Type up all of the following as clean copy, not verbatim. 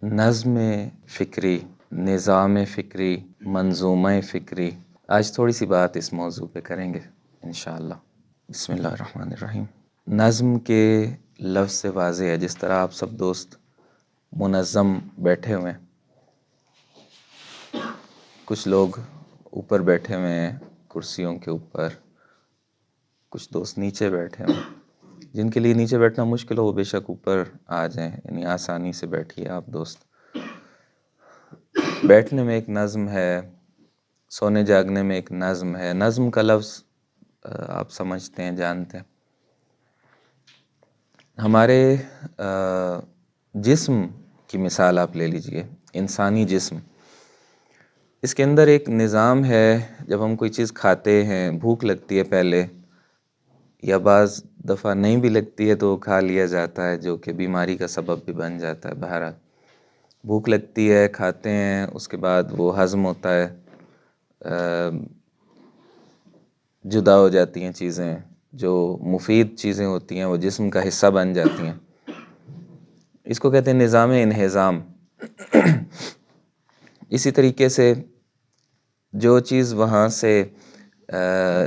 نظم فکری، نظام فکری، منظومہ فکری، آج تھوڑی سی بات اس موضوع پہ کریں گے انشاءاللہ۔ بسم اللہ الرحمن الرحیم۔ نظم کے لفظ سے واضح ہے، جس طرح آپ سب دوست منظم بیٹھے ہوئے ہیں، کچھ لوگ اوپر بیٹھے ہوئے ہیں کرسیوں کے اوپر، کچھ دوست نیچے بیٹھے ہوئے ہیں۔ جن کے لیے نیچے بیٹھنا مشکل ہو وہ بے شک اوپر آ جائیں، یعنی آسانی سے بیٹھیے آپ دوست۔ بیٹھنے میں ایک نظم ہے، سونے جاگنے میں ایک نظم ہے۔ نظم کا لفظ آپ سمجھتے ہیں، جانتے ہیں۔ ہمارے جسم کی مثال آپ لے لیجئے، انسانی جسم، اس کے اندر ایک نظام ہے۔ جب ہم کوئی چیز کھاتے ہیں، بھوک لگتی ہے پہلے، یا بعض دفعہ نہیں بھی لگتی ہے تو کھا لیا جاتا ہے، جو کہ بیماری کا سبب بھی بن جاتا ہے۔ بہرحال بھوک لگتی ہے، کھاتے ہیں، اس کے بعد وہ ہضم ہوتا ہے، جدا ہو جاتی ہیں چیزیں، جو مفید چیزیں ہوتی ہیں وہ جسم کا حصہ بن جاتی ہیں۔ اس کو کہتے ہیں نظام انہضام۔ اسی طریقے سے جو چیز وہاں سے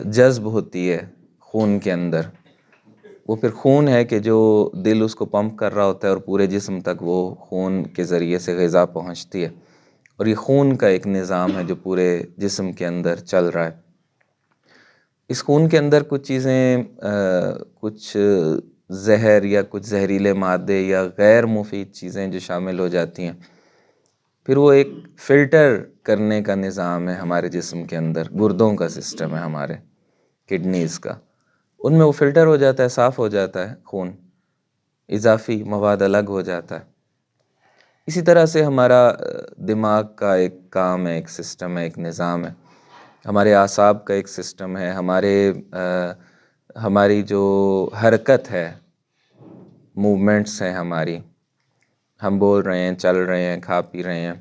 جذب ہوتی ہے خون کے اندر، وہ پھر خون ہے کہ جو دل اس کو پمپ کر رہا ہوتا ہے اور پورے جسم تک وہ خون کے ذریعے سے غذا پہنچتی ہے، اور یہ خون کا ایک نظام ہے جو پورے جسم کے اندر چل رہا ہے۔ اس خون کے اندر کچھ چیزیں، کچھ زہر یا کچھ زہریلے مادے یا غیر مفید چیزیں جو شامل ہو جاتی ہیں، پھر وہ ایک فلٹر کرنے کا نظام ہے ہمارے جسم کے اندر۔ گردوں کا سسٹم ہے ہمارے، کڈنیز کا، ان میں وہ فلٹر ہو جاتا ہے، صاف ہو جاتا ہے خون، اضافی مواد الگ ہو جاتا ہے۔ اسی طرح سے ہمارا دماغ کا ایک کام ہے، ایک سسٹم ہے، ایک نظام ہے۔ ہمارے اعصاب کا ایک سسٹم ہے، ہماری جو حرکت ہے، موومنٹس ہیں ہماری، ہم بول رہے ہیں، چل رہے ہیں، کھا پی رہے ہیں،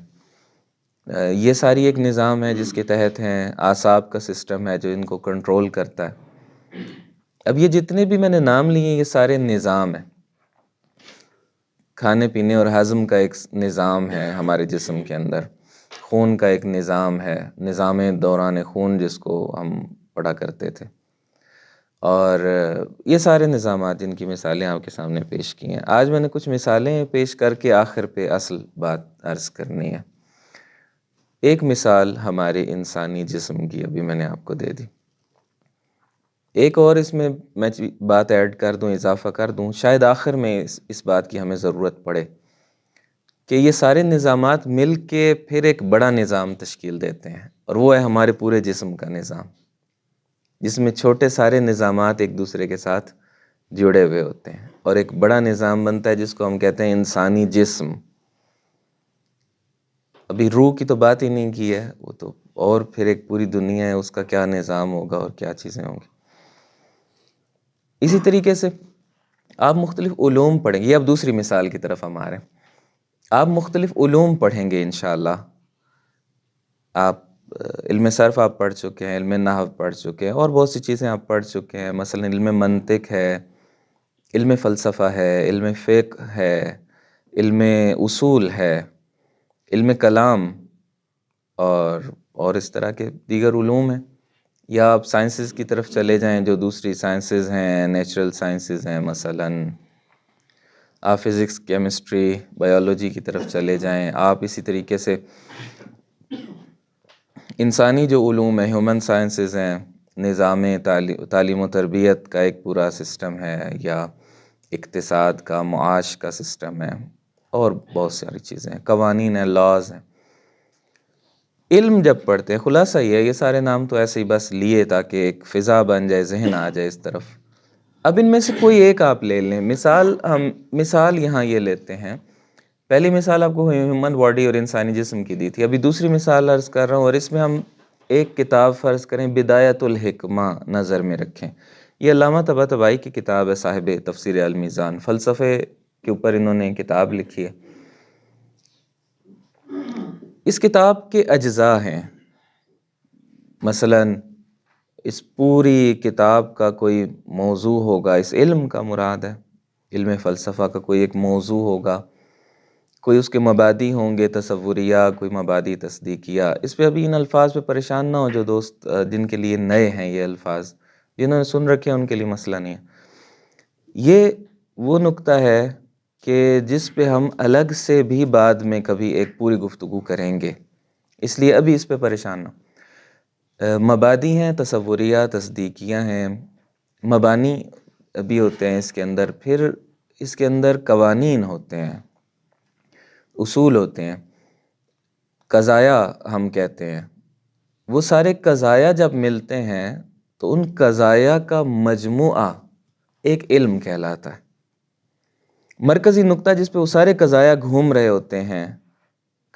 یہ ساری ایک نظام ہے جس کے تحت ہیں۔ اعصاب کا سسٹم ہے جو ان کو کنٹرول کرتا ہے۔ اب یہ جتنے بھی میں نے نام لیے ہیں، یہ سارے نظام ہیں۔ کھانے پینے اور ہضم کا ایک نظام ہے ہمارے جسم کے اندر، خون کا ایک نظام ہے، نظام دوران خون جس کو ہم پڑھا کرتے تھے، اور یہ سارے نظامات جن کی مثالیں آپ کے سامنے پیش کی ہیں۔ آج میں نے کچھ مثالیں پیش کر کے آخر پہ اصل بات عرض کرنی ہے۔ ایک مثال ہمارے انسانی جسم کی ابھی میں نے آپ کو دے دی، ایک اور اس میں بات ایڈ کر دوں، اضافہ کر دوں، شاید آخر میں اس بات کی ہمیں ضرورت پڑے کہ یہ سارے نظامات مل کے پھر ایک بڑا نظام تشکیل دیتے ہیں، اور وہ ہے ہمارے پورے جسم کا نظام، جس میں چھوٹے سارے نظامات ایک دوسرے کے ساتھ جڑے ہوئے ہوتے ہیں، اور ایک بڑا نظام بنتا ہے جس کو ہم کہتے ہیں انسانی جسم۔ ابھی روح کی تو بات ہی نہیں کی ہے، وہ تو اور پھر ایک پوری دنیا ہے، اس کا کیا نظام ہوگا اور کیا چیزیں ہوں گی۔ اسی طریقے سے آپ مختلف علوم پڑھیں گے، یہ اب دوسری مثال کی طرف ہم آ رہے ہیں۔ آپ مختلف علوم پڑھیں گے انشاءاللہ۔ آپ علم صرف آپ پڑھ چکے ہیں، علم نحو پڑھ چکے ہیں، اور بہت سی چیزیں آپ پڑھ چکے ہیں، مثلا علم منطق ہے، علم فلسفہ ہے، علم فقہ ہے، علم اصول ہے، علم کلام، اور اس طرح کے دیگر علوم ہیں۔ یا آپ سائنسز کی طرف چلے جائیں، جو دوسری سائنسز ہیں، نیچرل سائنسز ہیں، مثلا آپ فزکس، کیمسٹری، بایولوجی کی طرف چلے جائیں۔ آپ اسی طریقے سے انسانی جو علوم ہیں، ہیومن سائنسز ہیں، نظام تعلیم و تربیت کا ایک پورا سسٹم ہے، یا اقتصاد کا، معاش کا سسٹم ہے، اور بہت ساری چیزیں ہیں، قوانین ہیں، لاز ہیں۔ علم جب پڑھتے ہیں، خلاصہ یہ ہے، یہ سارے نام تو ایسے ہی بس لیے تاکہ ایک فضا بن جائے، ذہن آ جائے اس طرف۔ اب ان میں سے کوئی ایک آپ لے لیں، مثال یہاں یہ لیتے ہیں۔ پہلی مثال آپ کو ہیومن باڈی اور انسانی جسم کی دی تھی، ابھی دوسری مثال عرض کر رہا ہوں، اور اس میں ہم ایک کتاب فرض کریں، بدایت الحکمہ نظر میں رکھیں۔ یہ علامہ طباطبائی کی کتاب ہے، صاحب تفسیر المیزان، فلسفے کے اوپر انہوں نے کتاب لکھی ہے۔ اس کتاب کے اجزاء ہیں، مثلا اس پوری کتاب کا کوئی موضوع ہوگا، اس علم کا مراد ہے، علم فلسفہ کا کوئی ایک موضوع ہوگا، کوئی اس کے مبادی ہوں گے تصوریہ، کوئی مبادی تصدیقیہ. اس پہ ابھی ان الفاظ پہ پریشان نہ ہو جو دوست جن کے لیے نئے ہیں یہ الفاظ، جنہوں نے سن رکھے ہیں ان کے لیے مسئلہ نہیں ہے. یہ وہ نقطہ ہے کہ جس پہ ہم الگ سے بھی بعد میں کبھی ایک پوری گفتگو کریں گے، اس لیے ابھی اس پہ پریشان نہ. مبادی ہیں، تصوریہ، تصدیقیہ ہیں. مبانی بھی ہوتے ہیں اس کے اندر، پھر اس کے اندر قوانین ہوتے ہیں، اصول ہوتے ہیں، قضایا ہم کہتے ہیں. وہ سارے قضایا جب ملتے ہیں تو ان قضایا کا مجموعہ ایک علم کہلاتا ہے. مرکزی نقطہ جس پہ وہ سارے قضایا گھوم رہے ہوتے ہیں.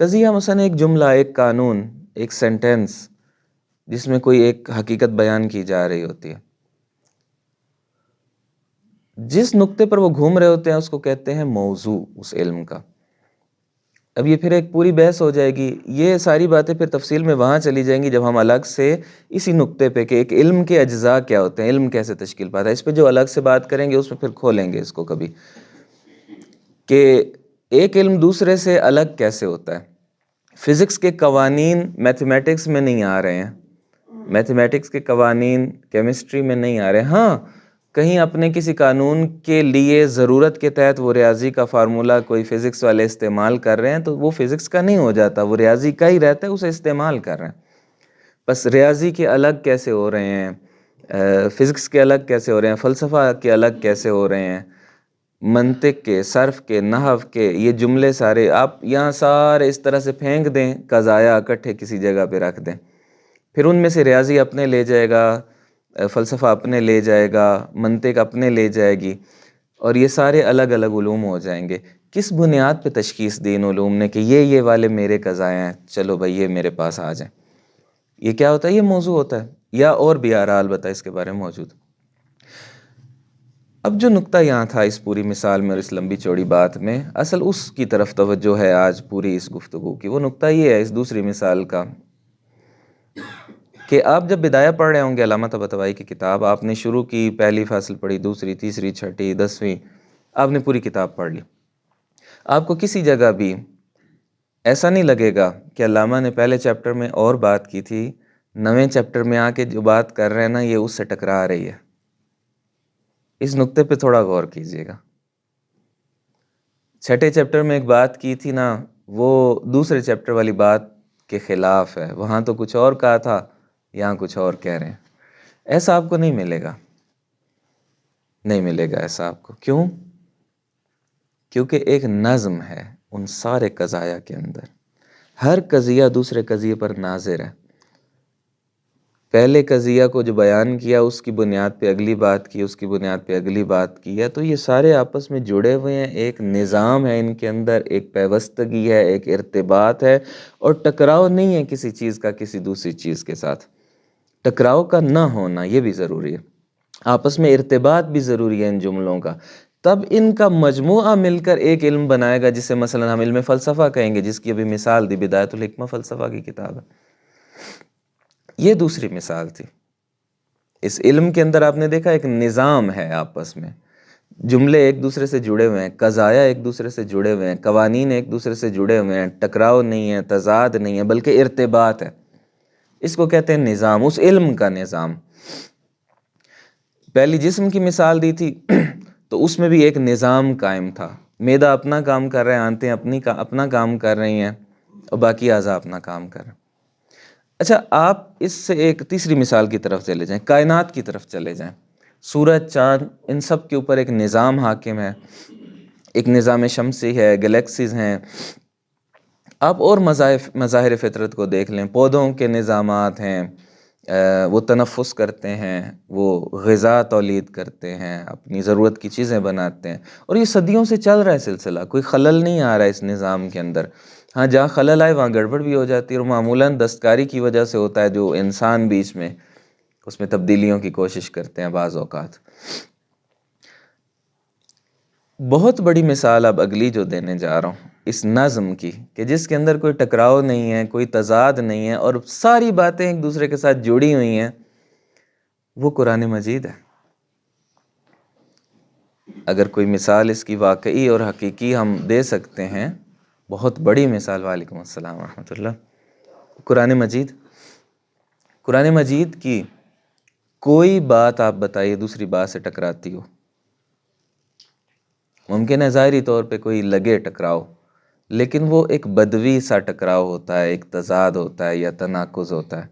قضیہ مثلا ایک جملہ، ایک قانون، ایک سینٹنس جس میں کوئی ایک حقیقت بیان کی جا رہی ہوتی ہے. جس نقطے پر وہ گھوم رہے ہوتے ہیں اس کو کہتے ہیں موضوع اس علم کا. اب یہ پھر ایک پوری بحث ہو جائے گی. یہ ساری باتیں پھر تفصیل میں وہاں چلی جائیں گی جب ہم الگ سے اسی نقطے پہ کہ ایک علم کے اجزاء کیا ہوتے ہیں، علم کیسے تشکیل پاتا ہے، اس پہ جو الگ سے بات کریں گے اس میں پھر کھولیں گے اس کو کبھی کہ ایک علم دوسرے سے الگ کیسے ہوتا ہے. فزکس کے قوانین میتھمیٹکس میں نہیں آ رہے ہیں، میتھمیٹکس کے قوانین کیمسٹری میں نہیں آ رہے. ہاں کہیں اپنے کسی قانون کے لیے ضرورت کے تحت وہ ریاضی کا فارمولہ کوئی فزکس والے استعمال کر رہے ہیں تو وہ فزکس کا نہیں ہو جاتا، وہ ریاضی کا ہی رہتا ہے، اسے استعمال کر رہے ہیں. بس ریاضی کے الگ کیسے ہو رہے ہیں، فزکس کے الگ کیسے ہو رہے ہیں، فلسفہ کے الگ کیسے ہو رہے ہیں، منطق کے، صرف کے، نحو کے، یہ جملے سارے آپ یہاں سارے اس طرح سے پھینک دیں، قضایا اکٹھے کسی جگہ پہ رکھ دیں. پھر ان میں سے ریاضی اپنے لے جائے گا، فلسفہ اپنے لے جائے گا، منطق اپنے لے جائے گی، اور یہ سارے الگ الگ علوم ہو جائیں گے. کس بنیاد پہ تشخیص دی ان علوم نے کہ یہ والے میرے قضایا ہیں، چلو بھائی یہ میرے پاس آ جائیں. یہ کیا ہوتا ہے؟ یہ موضوع ہوتا ہے، یا اور بھی البتہ اس کے بارے میں موجود. اب جو نقطہ یہاں تھا اس پوری مثال میں اور اس لمبی چوڑی بات میں، اصل اس کی طرف توجہ ہے آج پوری اس گفتگو کی. وہ نقطہ یہ ہے اس دوسری مثال کا کہ آپ جب بدایہ پڑھ رہے ہوں گے علامہ طباطبائی کی کتاب، آپ نے شروع کی، پہلی فصل پڑھی، دوسری، تیسری، چھٹی، 10ویں، آپ نے پوری کتاب پڑھ لی. آپ کو کسی جگہ بھی ایسا نہیں لگے گا کہ علامہ نے پہلے چیپٹر میں اور بات کی تھی، 9ویں چیپٹر میں آ کے جو بات کر رہے ہیں نا یہ اس سے ٹکرا رہی ہے. اس نقطے پہ تھوڑا غور کیجئے گا. 6 چیپٹر میں ایک بات کی تھی نا، وہ دوسرے چیپٹر والی بات کے خلاف ہے. وہاں تو کچھ اور کہا تھا، یہاں کچھ اور کہہ رہے ہیں. ایسا آپ کو نہیں ملے گا، نہیں ملے گا ایسا آپ کو. کیوں؟ کیونکہ ایک نظم ہے ان سارے قضایا کے اندر. ہر قضیہ دوسرے قضیے پر ناظر ہے. پہلے قضیہ کو جو بیان کیا اس کی بنیاد پہ اگلی بات کی، اس کی بنیاد پہ اگلی بات کی ہے. تو یہ سارے آپس میں جڑے ہوئے ہیں، ایک نظام ہے ان کے اندر، ایک پیوستگی ہے، ایک ارتباط ہے، اور ٹکراؤ نہیں ہے کسی چیز کا کسی دوسری چیز کے ساتھ. ٹکراؤ کا نہ ہونا یہ بھی ضروری ہے، آپس میں ارتباط بھی ضروری ہے ان جملوں کا. تب ان کا مجموعہ مل کر ایک علم بنائے گا جسے مثلا ہم علم فلسفہ کہیں گے، جس کی ابھی مثال دی بدایۃ الحکمہ فلسفہ کی کتاب ہے. یہ دوسری مثال تھی. اس علم کے اندر آپ نے دیکھا ایک نظام ہے، آپس میں جملے ایک دوسرے سے جڑے ہوئے ہیں، قضایا ایک دوسرے سے جڑے ہوئے ہیں، قوانین ایک دوسرے سے جڑے ہوئے ہیں، ٹکراؤ نہیں ہے، تضاد نہیں ہے، بلکہ ارتباط ہے. اس کو کہتے ہیں نظام، اس علم کا نظام. پہلی جسم کی مثال دی تھی تو اس میں بھی ایک نظام قائم تھا. معدہ اپنا کام کر رہے ہیں، آنتیں اپنا کام کر رہی ہیں، اور باقی اعضاء اپنا کام کر رہے ہیں. اچھا آپ اس سے ایک تیسری مثال کی طرف چلے جائیں، کائنات کی طرف چلے جائیں. سورج، چاند، ان سب کے اوپر ایک نظام حاکم ہے، ایک نظام شمسی ہے، گلیکسیز ہیں. آپ اور مظاہر فطرت کو دیکھ لیں، پودوں کے نظامات ہیں، وہ تنفس کرتے ہیں، وہ غذا تولید کرتے ہیں، اپنی ضرورت کی چیزیں بناتے ہیں، اور یہ صدیوں سے چل رہا ہے سلسلہ، کوئی خلل نہیں آ رہا ہے اس نظام کے اندر. ہاں جہاں خلل آئے وہاں گڑبڑ بھی ہو جاتی ہے، اور معمولاً دستکاری کی وجہ سے ہوتا ہے، جو انسان بیچ میں اس میں تبدیلیوں کی کوشش کرتے ہیں بعض اوقات. بہت بڑی مثال اب اگلی جو دینے جا رہا ہوں اس نظم کی، کہ جس کے اندر کوئی ٹکراؤ نہیں ہے، کوئی تضاد نہیں ہے، اور ساری باتیں ایک دوسرے کے ساتھ جڑی ہوئی ہیں، وہ قرآن مجید ہے. اگر کوئی مثال اس کی واقعی اور حقیقی ہم دے سکتے ہیں بہت بڑی مثال، وعلیکم السلام ورحمۃ اللہ. قرآن مجید کی کوئی بات آپ بتائیے دوسری بات سے ٹکراتی ہو. ممکن ہے ظاہری طور پہ کوئی لگے ٹکراؤ، لیکن وہ ایک بدوی سا ٹکراؤ ہوتا ہے، ایک تضاد ہوتا ہے یا تناقض ہوتا ہے.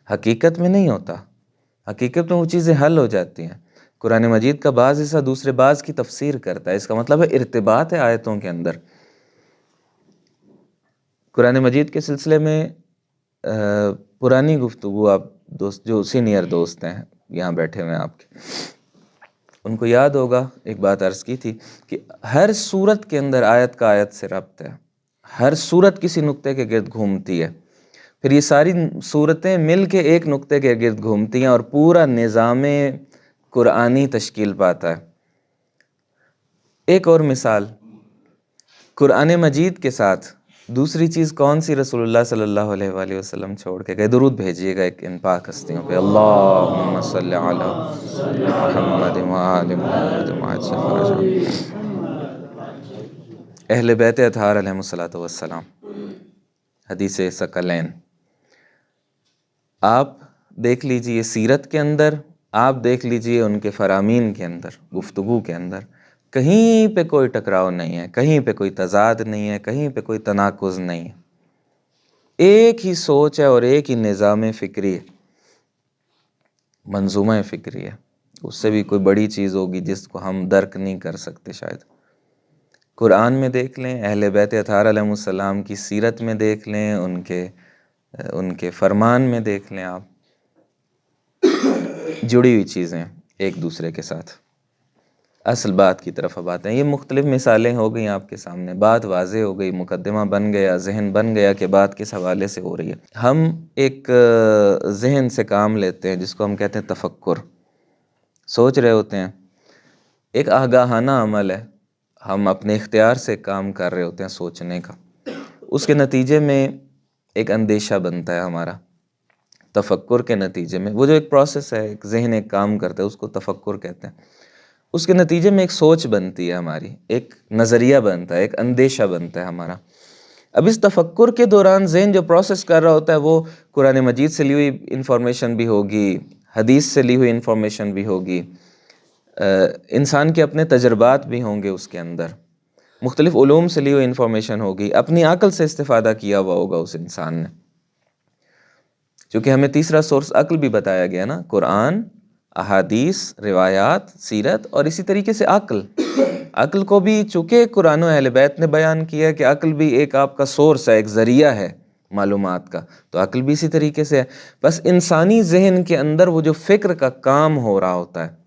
حقیقت میں نہیں ہوتا. حقیقت میں وہ چیزیں حل ہو جاتی ہیں. قرآن مجید کا بعض حصہ دوسرے بعض کی تفسیر کرتا ہے. اس کا مطلب ہے ارتباط ہے آیتوں کے اندر. قرآن مجید کے سلسلے میں پرانی گفتگو، آپ دوست جو سینئر دوست ہیں یہاں بیٹھے ہوئے ہیں آپ کے، ان کو یاد ہوگا ایک بات عرض کی تھی کہ ہر صورت کے اندر آیت کا آیت سے ربط ہے. ہر صورت کسی نقطے کے گرد گھومتی ہے، پھر یہ ساری صورتیں مل کے ایک نقطے کے گرد گھومتی ہیں اور پورا نظام قرآنی تشکیل پاتا ہے. ایک اور مثال، قرآن مجید کے ساتھ دوسری چیز کون سی رسول اللہ صلی اللہ علیہ وآلہ وسلم چھوڑ کے گئے؟ درود بھیجیے گا ایک ان پاک ہستیوں پہ. اللہم صلی علی محمد وآل محمد وعجل فرجہم. اہل بیت اطہار علیہم الصلوۃ والسلام، حدیث ثقلین. آپ دیکھ لیجئے سیرت کے اندر، آپ دیکھ لیجئے ان کے فرامین کے اندر، گفتگو کے اندر، کہیں پہ کوئی ٹکراؤ نہیں ہے، کہیں پہ کوئی تضاد نہیں ہے، کہیں پہ کوئی تناقض نہیں ہے. ایک ہی سوچ ہے اور ایک ہی نظام فکری ہے، منظومہ فکری ہے. اس سے بھی کوئی بڑی چیز ہوگی جس کو ہم درک نہیں کر سکتے شاید. قرآن میں دیکھ لیں، اہل بیت اطہار علیہ السلام کی سیرت میں دیکھ لیں، ان کے فرمان میں دیکھ لیں، آپ جڑی ہوئی چیزیں ایک دوسرے کے ساتھ. اصل بات کی طرف اب آتے ہیں. یہ مختلف مثالیں ہو گئیں آپ کے سامنے، بات واضح ہو گئی، مقدمہ بن گیا، ذہن بن گیا کہ بات کس حوالے سے ہو رہی ہے. ہم ایک ذہن سے کام لیتے ہیں جس کو ہم کہتے ہیں تفکر. سوچ رہے ہوتے ہیں، ایک آگاہانہ عمل ہے، ہم اپنے اختیار سے کام کر رہے ہوتے ہیں سوچنے کا. اس کے نتیجے میں ایک اندیشہ بنتا ہے ہمارا. تفکر کے نتیجے میں وہ جو ایک پروسیس ہے، ایک ذہن ایک کام کرتا ہے، اس کو تفکر کہتے ہیں. اس کے نتیجے میں ایک سوچ بنتی ہے ہماری، ایک نظریہ بنتا ہے، ایک اندیشہ بنتا ہے ہمارا. اب اس تفکر کے دوران ذہن جو پروسیس کر رہا ہوتا ہے وہ قرآن مجید سے لی ہوئی انفارمیشن بھی ہوگی، حدیث سے لی ہوئی انفارمیشن بھی ہوگی، انسان کے اپنے تجربات بھی ہوں گے، اس کے اندر مختلف علوم سے لی ہوئی انفارمیشن ہوگی، اپنی عقل سے استفادہ کیا ہوا ہوگا اس انسان نے. چونکہ ہمیں تیسرا سورس عقل بھی بتایا گیا نا، قرآن، احادیث، روایات، سیرت، اور اسی طریقے سے عقل. عقل کو بھی چونکہ قرآن و اہل بیت نے بیان کیا کہ عقل بھی ایک آپ کا سورس ہے، ایک ذریعہ ہے معلومات کا، تو عقل بھی اسی طریقے سے ہے. بس انسانی ذہن کے اندر وہ جو فکر کا کام ہو رہا ہوتا ہے،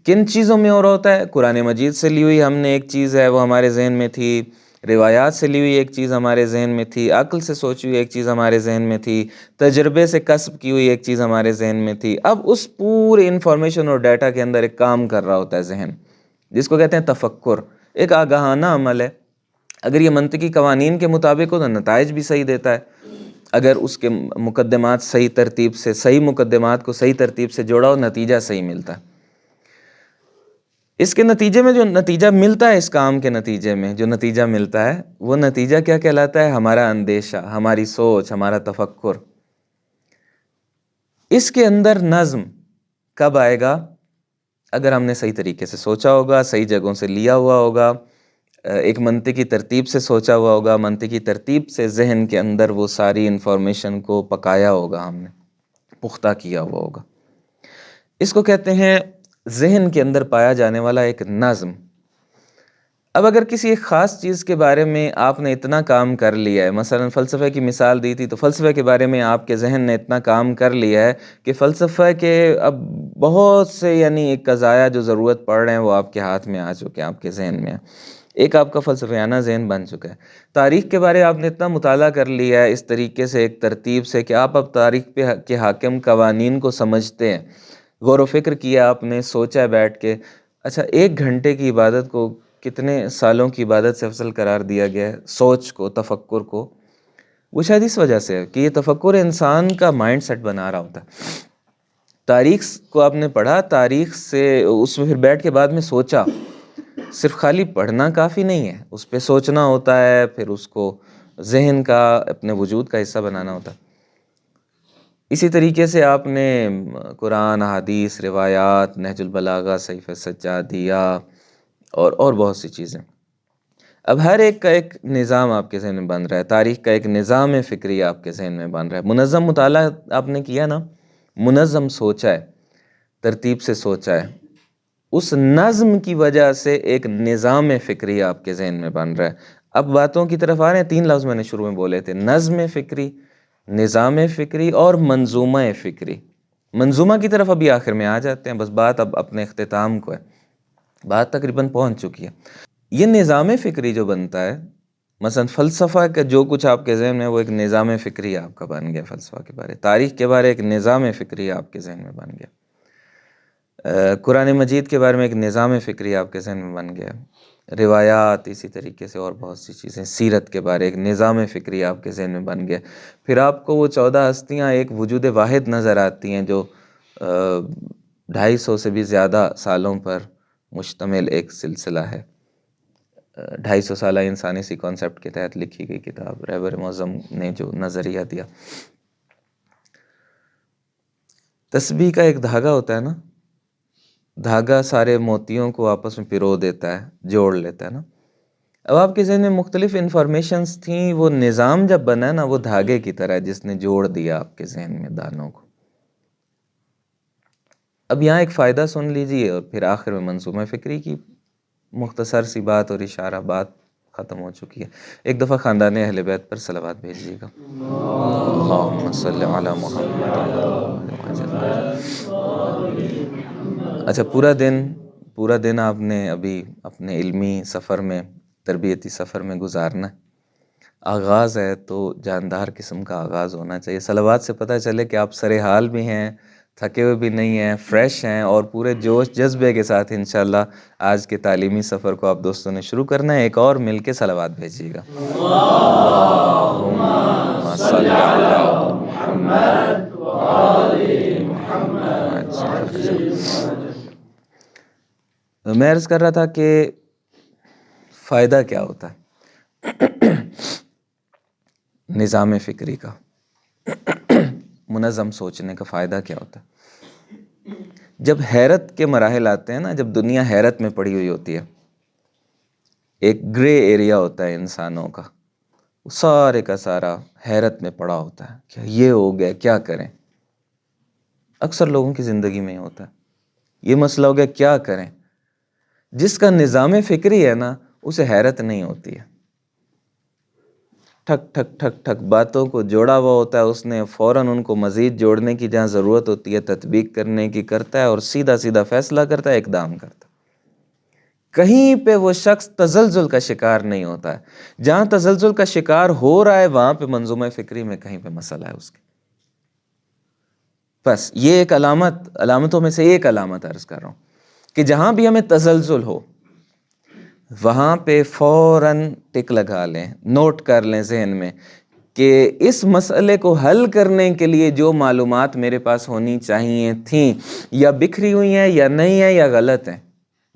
کن چیزوں میں ہو رہا ہوتا ہے؟ قرآن مجید سے لی ہوئی ہم نے ایک چیز ہے وہ ہمارے ذہن میں تھی، روایات سے لی ہوئی ایک چیز ہمارے ذہن میں تھی، عقل سے سوچی ہوئی ایک چیز ہمارے ذہن میں تھی، تجربے سے کسب کی ہوئی ایک چیز ہمارے ذہن میں تھی. اب اس پورے انفارمیشن اور ڈیٹا کے اندر ایک کام کر رہا ہوتا ہے ذہن، جس کو کہتے ہیں تفکر. ایک آگاہانہ عمل ہے. اگر یہ منطقی قوانین کے مطابق ہو تو نتائج بھی صحیح دیتا ہے. اگر اس کے مقدمات صحیح ترتیب سے، صحیح مقدمات کو صحیح ترتیب سے جوڑا ہو، نتیجہ صحیح ملتا ہے. اس کے نتیجے میں جو نتیجہ ملتا ہے، اس کام کے نتیجے میں جو نتیجہ ملتا ہے، وہ نتیجہ کیا کہلاتا ہے؟ ہمارا اندیشہ، ہماری سوچ، ہمارا تفکر. اس کے اندر نظم کب آئے گا؟ اگر ہم نے صحیح طریقے سے سوچا ہوگا، صحیح جگہوں سے لیا ہوا ہوگا، ایک منطقی ترتیب سے سوچا ہوا ہوگا، منطقی ترتیب سے ذہن کے اندر وہ ساری انفارمیشن کو پکایا ہوگا، ہم نے پختہ کیا ہوا ہوگا. اس کو کہتے ہیں ذہن کے اندر پایا جانے والا ایک نظم. اب اگر کسی ایک خاص چیز کے بارے میں آپ نے اتنا کام کر لیا ہے، مثلا فلسفے کی مثال دی تھی، تو فلسفے کے بارے میں آپ کے ذہن نے اتنا کام کر لیا ہے کہ فلسفہ کے اب بہت سے ایک قضایا جو ضرورت پڑ رہے ہیں وہ آپ کے ہاتھ میں آ چکے ہیں، آپ کے ذہن میں. ایک آپ کا فلسفیانہ ذہن بن چکا ہے. تاریخ کے بارے آپ نے اتنا مطالعہ کر لیا ہے اس طریقے سے، ایک ترتیب سے، کہ آپ اب تاریخ کے حاکم قوانین کو سمجھتے ہیں. غور و فکر کیا آپ نے، سوچا بیٹھ کے. اچھا، 1 گھنٹے کی عبادت کو کتنے سالوں کی عبادت سے افضل قرار دیا گیا ہے؟ سوچ کو، تفکر کو. وہ شاید اس وجہ سے ہے کہ یہ تفکر انسان کا مائنڈ سیٹ بنا رہا ہوتا ہے. تاریخ کو آپ نے پڑھا، تاریخ سے اس میں پھر بیٹھ کے بعد میں سوچا، صرف خالی پڑھنا کافی نہیں ہے، اس پہ سوچنا ہوتا ہے، پھر اس کو ذہن کا، اپنے وجود کا حصہ بنانا ہوتا ہے۔ اسی طریقے سے آپ نے قرآن، حدیث، روایات، نہج البلاغہ، صحیفہ سجادیہ اور بہت سی چیزیں۔ اب ہر ایک کا ایک نظام آپ کے ذہن میں بن رہا ہے، تاریخ کا ایک نظام فکری آپ کے ذہن میں بن رہا ہے۔ منظم مطالعہ آپ نے کیا نا، منظم سوچا ہے، ترتیب سے سوچا ہے، اس نظم کی وجہ سے ایک نظام فکری آپ کے ذہن میں بن رہا ہے۔ اب باتوں کی طرف آ رہے ہیں، 3 لفظ میں نے شروع میں بولے تھے، نظم فکری، نظام فکری اور منظومہ فکری۔ منظومہ کی طرف ابھی آخر میں آ جاتے ہیں، بس بات اب اپنے اختتام کو ہے، بات تقریباً پہنچ چکی ہے۔ یہ نظام فکری جو بنتا ہے، مثلا فلسفہ کا جو کچھ آپ کے ذہن میں وہ ایک نظام فکری آپ کا بن گیا، فلسفہ کے بارے، تاریخ کے بارے ایک نظام فکری آپ کے ذہن میں بن گیا، قرآن مجید کے بارے میں ایک نظام فکری آپ کے ذہن میں بن گیا، روایات اسی طریقے سے اور بہت سی چیزیں، سیرت کے بارے ایک نظام فکری آپ کے ذہن میں بن گیا۔ پھر آپ کو وہ 14 ہستیاں ایک وجود واحد نظر آتی ہیں جو 250 سے بھی زیادہ سالوں پر مشتمل ایک سلسلہ ہے۔ 250 سالہ انسانی سی کانسیپٹ کے تحت لکھی گئی کتاب، رہبر معظم نے جو نظریہ دیا۔ تسبیح کا ایک دھاگا ہوتا ہے نا، دھاگا سارے موتیوں کو آپس میں پرو دیتا ہے، جوڑ لیتا ہے نا۔ اب آپ کے ذہن میں مختلف انفارمیشنز تھیں، وہ نظام جب بنا نا، وہ دھاگے کی طرح جس نے جوڑ دیا آپ کے ذہن میں دانوں کو۔ اب یہاں ایک فائدہ سن لیجئے اور پھر آخر میں منظومہ فکری کی مختصر سی بات اور اشارہ، بات ختم ہو چکی ہے۔ ایک دفعہ خاندان اہل بیت پر صلوات بھیجیے گا۔ اللہم صلی علی محمد۔ اچھا، پورا دن آپ نے ابھی اپنے علمی سفر میں، تربیتی سفر میں گزارنا ہے۔ آغاز ہے تو جاندار قسم کا آغاز ہونا چاہیے۔ صلوات سے پتہ چلے کہ آپ سرے حال بھی ہیں، تھکے ہوئے بھی نہیں ہیں، فریش ہیں، اور پورے جوش جذبے کے ساتھ انشاءاللہ آج کے تعلیمی سفر کو آپ دوستوں نے شروع کرنا ہے۔ ایک اور مل کے صلوات بھیجیے گا۔ اللہم صلی علی محمد وآل محمد۔ میں عرض کر رہا تھا کہ فائدہ کیا ہوتا ہے نظام فکری کا، منظم سوچنے کا فائدہ کیا ہوتا ہے؟ جب حیرت کے مراحل آتے ہیں نا، جب دنیا حیرت میں پڑی ہوئی ہوتی ہے، ایک گرے ایریا ہوتا ہے انسانوں کا، سارے کا سارا حیرت میں پڑا ہوتا ہے کہ یہ ہو گیا، کیا کریں؟ اکثر لوگوں کی زندگی میں ہوتا ہے، یہ مسئلہ ہو گیا، کیا کریں؟ جس کا نظام فکری ہے نا، اسے حیرت نہیں ہوتی ہے۔ ٹھک ٹھک ٹھک ٹھک باتوں کو جوڑا ہوا ہوتا ہے اس نے، فوراً ان کو مزید جوڑنے کی جہاں ضرورت ہوتی ہے تطبیق کرنے کی کرتا ہے، اور سیدھا سیدھا فیصلہ کرتا ہے، اقدام کرتا ہے۔ کہیں پہ وہ شخص تزلزل کا شکار نہیں ہوتا ہے۔ جہاں تزلزل کا شکار ہو رہا ہے وہاں پہ منظومہ فکری میں کہیں پہ مسئلہ ہے اس کے۔ بس یہ ایک علامتوں میں سے ایک علامت عرض کر رہا ہوں کہ جہاں بھی ہمیں تزلزل ہو وہاں پہ فوراً ٹک لگا لیں، نوٹ کر لیں ذہن میں کہ اس مسئلے کو حل کرنے کے لیے جو معلومات میرے پاس ہونی چاہیے تھیں، یا بکھری ہوئی ہیں، یا نہیں ہیں، یا غلط ہیں،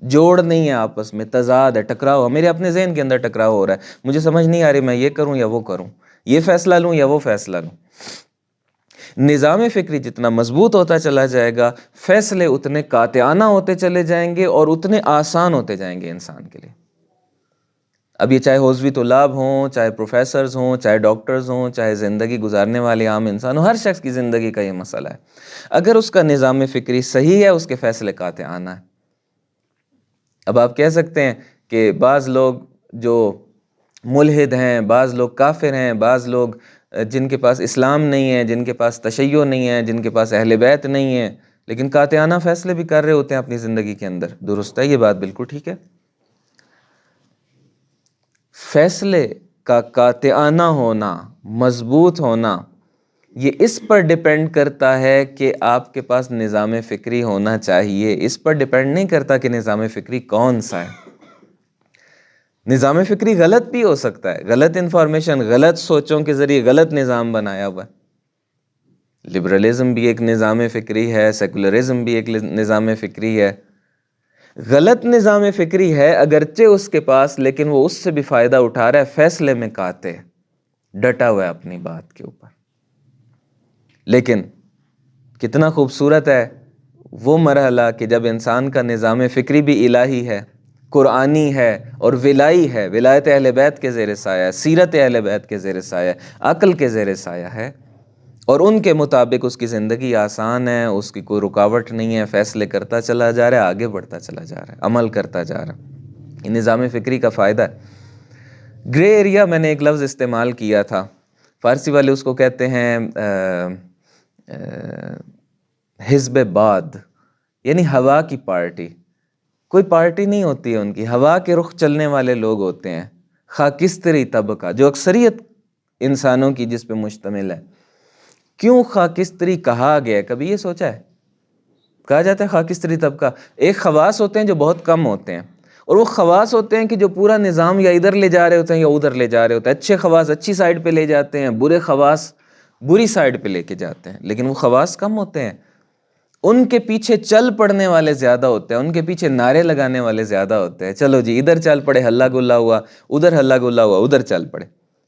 جوڑ نہیں ہے، آپس میں تضاد ہے، ٹکراؤ، میرے اپنے ذہن کے اندر ٹکراؤ ہو رہا ہے، مجھے سمجھ نہیں آ رہی میں یہ کروں یا وہ کروں، یہ فیصلہ لوں یا وہ فیصلہ لوں۔ نظام فکری جتنا مضبوط ہوتا چلا جائے گا، فیصلے اتنے قاطعانہ ہوتے چلے جائیں گے اور اتنے آسان ہوتے جائیں گے انسان کے لیے۔ اب یہ چاہے حوزوی طلاب ہوں، چاہے پروفیسرز ہوں، چاہے ڈاکٹرز ہوں، چاہے زندگی گزارنے والے عام انسان ہوں، ہر شخص کی زندگی کا یہ مسئلہ ہے۔ اگر اس کا نظام فکری صحیح ہے، اس کے فیصلے قاطعانہ ہیں۔ اب آپ کہہ سکتے ہیں کہ بعض لوگ جو ملحد ہیں، بعض لوگ کافر ہیں، بعض لوگ جن کے پاس اسلام نہیں ہے، جن کے پاس تشیع نہیں ہے، جن کے پاس اہل بیت نہیں ہے، لیکن قاطعانہ فیصلے بھی کر رہے ہوتے ہیں اپنی زندگی کے اندر۔ درست ہے، یہ بات بالکل ٹھیک ہے۔ فیصلے کا قاطعانہ ہونا، مضبوط ہونا، یہ اس پر ڈیپینڈ کرتا ہے کہ آپ کے پاس نظام فکری ہونا چاہیے۔ اس پر ڈیپینڈ نہیں کرتا کہ نظام فکری کون سا ہے۔ نظام فکری غلط بھی ہو سکتا ہے، غلط انفارمیشن، غلط سوچوں کے ذریعے غلط نظام بنایا ہوا ہے۔ لبرلزم بھی ایک نظام فکری ہے، سیکولرزم بھی ایک نظام فکری ہے، غلط نظام فکری ہے اگرچہ اس کے پاس، لیکن وہ اس سے بھی فائدہ اٹھا رہا ہے، فیصلے میں قاطع، ڈٹا ہوا ہے اپنی بات کے اوپر۔ لیکن کتنا خوبصورت ہے وہ مرحلہ کہ جب انسان کا نظام فکری بھی الہی ہے، قرآنی ہے اور ولائی ہے، ولایت اہل بیت کے زیر سایہ ہے، سیرت اہل بیت کے زیر سایہ ہے، عقل کے زیر سایہ ہے، اور ان کے مطابق اس کی زندگی آسان ہے، اس کی کوئی رکاوٹ نہیں ہے، فیصلے کرتا چلا جا رہا ہے، آگے بڑھتا چلا جا رہا ہے، عمل کرتا جا رہا ہے۔ یہ نظام فکری کا فائدہ ہے۔ گرے ایریا میں نے ایک لفظ استعمال کیا تھا، فارسی والے اس کو کہتے ہیں حزب باد، یعنی ہوا کی پارٹی۔ کوئی پارٹی نہیں ہوتی ہے ان کی، ہوا کے رخ چلنے والے لوگ ہوتے ہیں، خاکستری طبقہ، جو اکثریت انسانوں کی جس پہ مشتمل ہے۔ کیوں خاکستری کہا گیا ہے؟ کبھی یہ سوچا ہے؟ کہا جاتا ہے خاکستری طبقہ، ایک خواص ہوتے ہیں جو بہت کم ہوتے ہیں، اور وہ خواص ہوتے ہیں کہ جو پورا نظام یا ادھر لے جا رہے ہوتے ہیں یا ادھر لے جا رہے ہوتے ہیں۔ اچھے خواص اچھی سائڈ پہ لے جاتے ہیں، برے خواص بری سائڈ پہ لے کے جاتے ہیں، لیکن وہ خواص کم ہوتے ہیں، ان کے پیچھے چل پڑنے والے زیادہ ہوتے ہیں، ان کے پیچھے نعرے لگانے والے زیادہ ہوتے ہیں۔ چلو جی ادھر چل پڑے، ہلا گلا ہوا، ادھر ہلا گلا ہوا، ادھر چل پڑے۔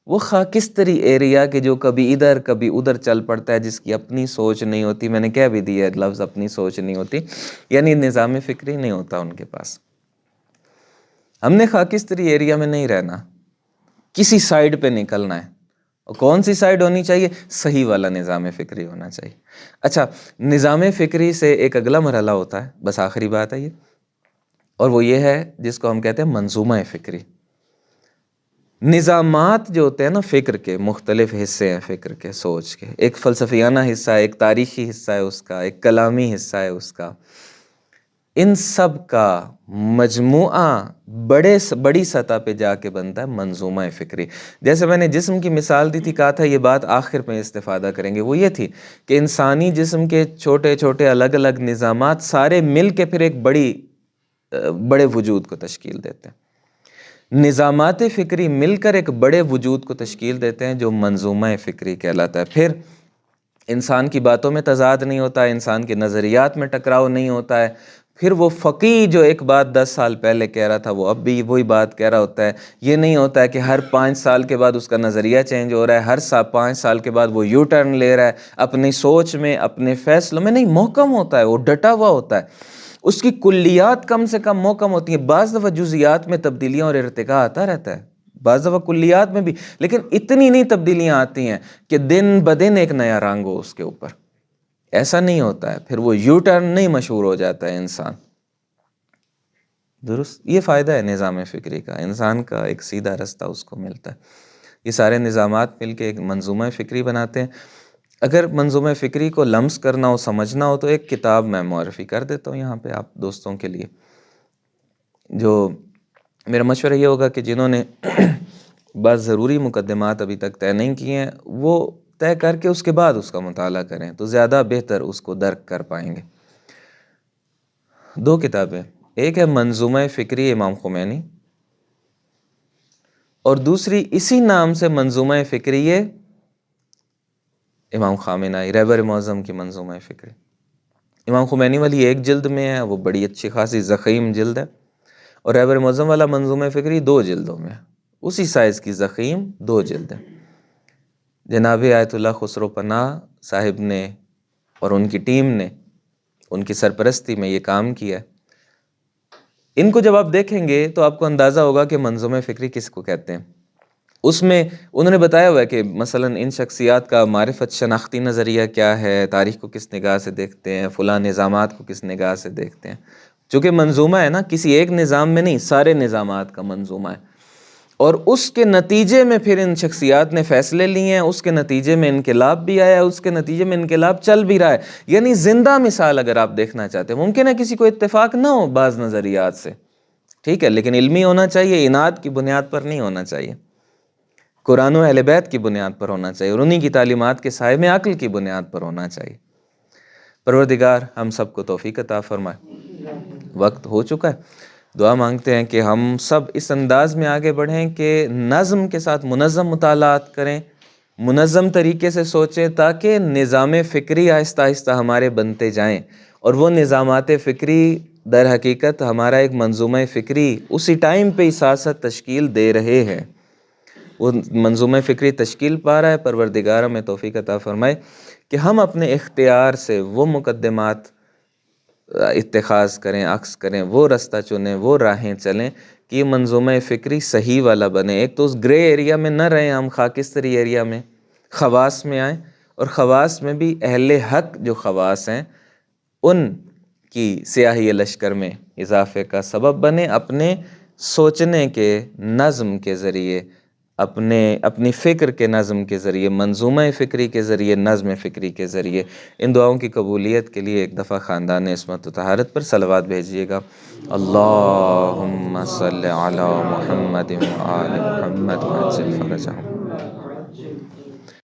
وہ خاکستری ایریا کہ جو کبھی ادھر کبھی ادھر چل پڑتا ہے، جس کی اپنی سوچ نہیں ہوتی، میں نے کہہ بھی دی ہے لفظ اپنی سوچ نہیں ہوتی، یعنی نظام فکری نہیں ہوتا ان کے پاس۔ ہم نے خاکستری ایریا میں نہیں رہنا، کسی سائیڈ پہ نکلنا ہے۔ اور کون سی سائیڈ ہونی چاہیے؟ صحیح والا نظام فکری ہونا چاہیے۔ اچھا، نظام فکری سے ایک اگلا مرحلہ ہوتا ہے، بس آخری بات ہے یہ، اور وہ یہ ہے جس کو ہم کہتے ہیں منظومہ فکری۔ نظامات جو ہوتے ہیں نا فکر کے، مختلف حصے ہیں فکر کے، سوچ کے، ایک فلسفیانہ حصہ ہے، ایک تاریخی حصہ ہے اس کا، ایک کلامی حصہ ہے اس کا، ان سب کا مجموعہ بڑی سطح پہ جا کے بنتا ہے منظومہ فکری۔ جیسے میں نے جسم کی مثال دی تھی، کہا تھا یہ بات آخر میں استفادہ کریں گے، وہ یہ تھی کہ انسانی جسم کے چھوٹے چھوٹے الگ الگ نظامات سارے مل کے پھر ایک بڑے وجود کو تشکیل دیتے ہیں۔ نظامات فکری مل کر ایک بڑے وجود کو تشکیل دیتے ہیں جو منظومہ فکری کہلاتا ہے۔ پھر انسان کی باتوں میں تضاد نہیں ہوتا ہے، انسان کے نظریات میں ٹکراؤ نہیں ہوتا ہے، پھر وہ فقیہ جو ایک بات 10 سال پہلے کہہ رہا تھا وہ اب بھی وہی بات کہہ رہا ہوتا ہے۔ یہ نہیں ہوتا ہے کہ ہر 5 سال کے بعد اس کا نظریہ چینج ہو رہا ہے، ہر 5 سال کے بعد وہ یو ٹرن لے رہا ہے، اپنی سوچ میں اپنے فیصلوں میں نہیں، محکم ہوتا ہے، وہ ڈٹا ہوا ہوتا ہے، اس کی کلیات کم سے کم محکم ہوتی ہیں۔ بعض دفعہ جزیات میں تبدیلیاں اور ارتقاء آتا رہتا ہے، بعض دفعہ کلیات میں بھی، لیکن اتنی نہیں تبدیلیاں آتی ہیں کہ دن بدن ایک نیا رنگ ہو اس کے اوپر، ایسا نہیں ہوتا ہے، پھر وہ یو ٹرن نہیں مشہور ہو جاتا ہے انسان۔ درست، یہ فائدہ ہے نظام فکری کا، انسان کا ایک سیدھا رستہ اس کو ملتا ہے۔ یہ سارے نظامات مل کے ایک منظومہ فکری بناتے ہیں۔ اگر منظومہ فکری کو لمس کرنا ہو، سمجھنا ہو، تو ایک کتاب میں معرفی کر دیتا ہوں یہاں پہ آپ دوستوں کے لیے، جو میرا مشورہ یہ ہوگا کہ جنہوں نے بعض ضروری مقدمات ابھی تک طے نہیں کیے ہیں، وہ طے کر کے اس کے بعد اس کا مطالعہ کریں تو زیادہ بہتر اس کو درک کر پائیں گے۔ 2 کتابیں، ایک ہے منظومہ فکری امام خمینی، اور دوسری اسی نام سے منظومہ فکری ہے امام خامنہئی، رہبر معظم کی منظومہ فکری۔ امام خمینی والی 1 جلد میں ہے، وہ بڑی اچھی خاصی ضخیم جلد ہے، اور رہبر معظم والا منظومہ فکری 2 جلدوں میں ہے، اسی سائز کی ضخیم 2 جلد ہے۔ جناب آیت اللہ خسرو پناہ صاحب نے اور ان کی ٹیم نے ان کی سرپرستی میں یہ کام کیا ہے۔ ان کو جب آپ دیکھیں گے تو آپ کو اندازہ ہوگا کہ منظومہ فکری کس کو کہتے ہیں۔ اس میں انہوں نے بتایا ہوا ہے کہ مثلا ان شخصیات کا معرفت شناختی نظریہ کیا ہے، تاریخ کو کس نگاہ سے دیکھتے ہیں، فلاں نظامات کو کس نگاہ سے دیکھتے ہیں۔ چونکہ منظومہ ہے نا، کسی ایک نظام میں نہیں، سارے نظامات کا منظومہ ہے، اور اس کے نتیجے میں پھر ان شخصیات نے فیصلے لیے ہیں، اس کے نتیجے میں انقلاب بھی آیا ہے، اس کے نتیجے میں انقلاب چل بھی رہا ہے۔ یعنی زندہ مثال اگر آپ دیکھنا چاہتے ہیں، ممکن ہے کسی کو اتفاق نہ ہو بعض نظریات سے، ٹھیک ہے، لیکن علمی ہونا چاہیے، اناد کی بنیاد پر نہیں ہونا چاہیے، قرآن و اہل بیت کی بنیاد پر ہونا چاہیے، اور انہی کی تعلیمات کے سائے میں عقل کی بنیاد پر ہونا چاہیے۔ پروردگار ہم سب کو توفیق عطا فرمائے۔ وقت ہو چکا ہے، دعا مانگتے ہیں کہ ہم سب اس انداز میں آگے بڑھیں کہ نظم کے ساتھ منظم مطالعات کریں، منظم طریقے سے سوچیں، تاکہ نظام فکری آہستہ آہستہ ہمارے بنتے جائیں، اور وہ نظامات فکری در حقیقت ہمارا ایک منظومہ فکری اسی ٹائم پہ ہی ساتھ ساتھ تشکیل دے رہے ہیں. وہ منظومہ فکری تشکیل پا رہا ہے. پروردگار ہمیں توفیق عطا فرمائے کہ ہم اپنے اختیار سے وہ مقدمات اتخاذ کریں، عکس کریں، وہ رستہ چنیں، وہ راہیں چلیں کہ یہ منظومہ فکری صحیح والا بنے. ایک تو اس گرے ایریا میں نہ رہیں، ہم خاکستری ایریا میں، خواص میں آئیں، اور خواص میں بھی اہل حق جو خواص ہیں ان کی سیاہی لشکر میں اضافے کا سبب بنے. اپنے سوچنے کے نظم کے ذریعے، اپنی فکر کے نظم کے ذریعے، منظومہ فکری کے ذریعے، نظم فکری کے ذریعے. ان دعاؤں کی قبولیت کے لیے ایک دفعہ خاندان عصمت و طہارت پر صلوات بھیجیے گا. اللہم صلی علی محمد و آل محمد وعجل فرجہم.